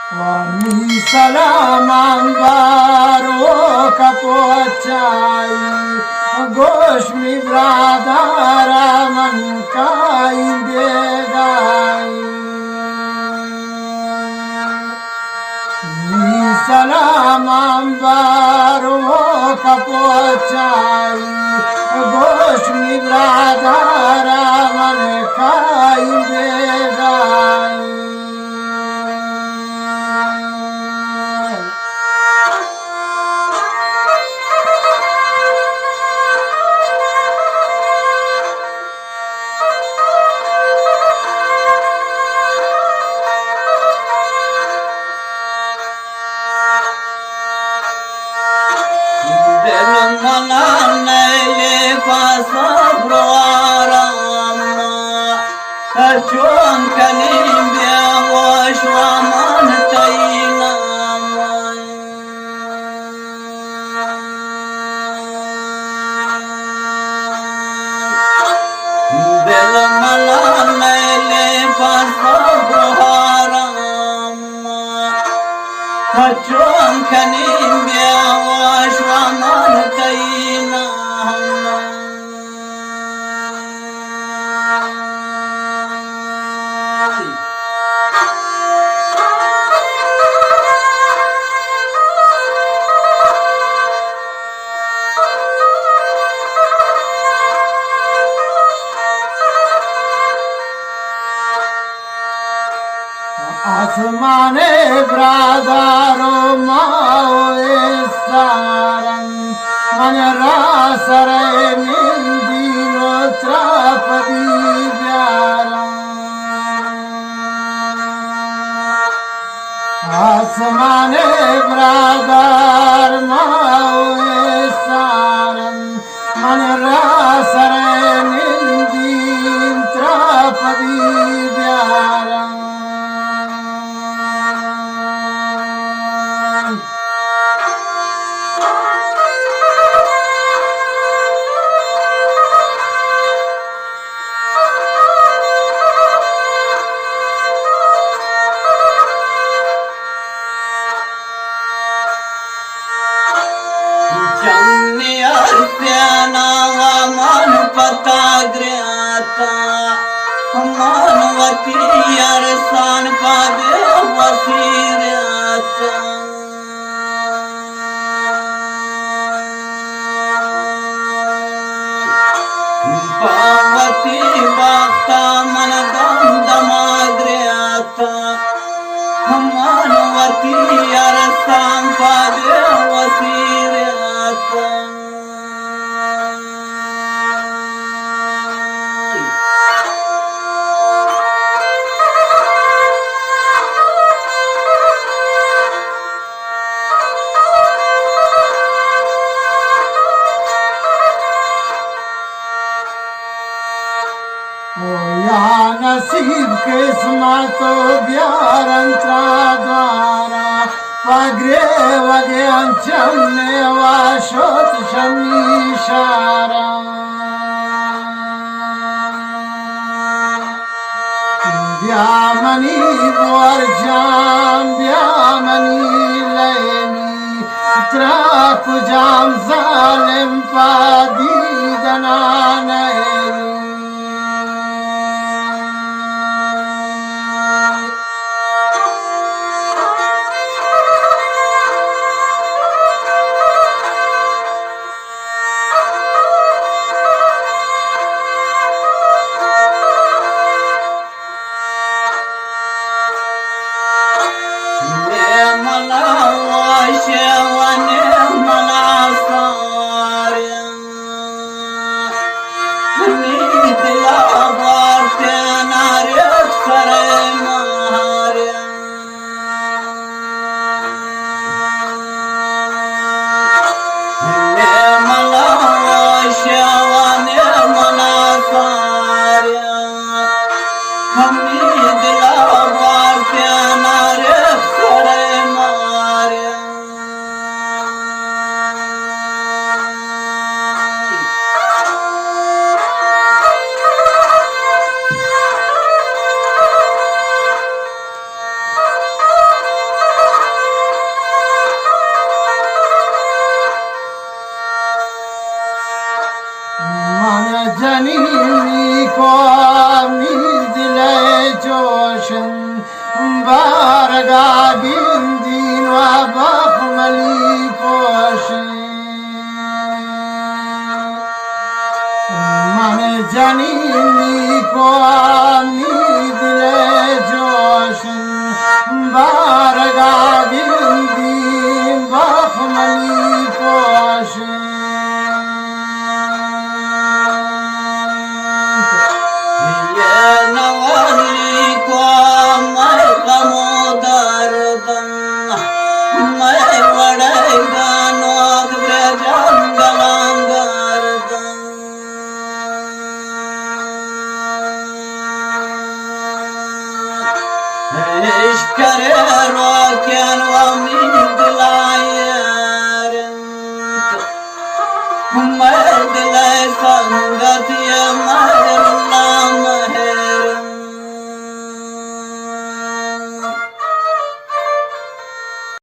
Wani salaman baro kapochai gosh mi bradara man kai degai mi salaman baro kapochai gosh mi bradara man kai degai Chon kanim bia wash waman tayna bel malan le pasabharam chon kanim bia wash waman tayna Asmane bradaro maoe saram manara sare mindino trapadi vyaram Asmane bradar maoe saram manara sare mindin trapadi vyaram Manvati arsan pade vasirata Pavati bhakta managandamagriyata Manvati arsan pade vasirata नसीब किस्मतो ब्यारंत्रा द्वारा पगरे वगे अंचने वाशोत शमीशारा ब्यामनी वर्जाम ब्यामनी लेनी त्राकुजाम जालिम पादी दनानैनी Mala جوشن بارگا گندین و بخملی پوشن من جنینی کو دل جوشن بارگا گندین بخملی پوشن संगत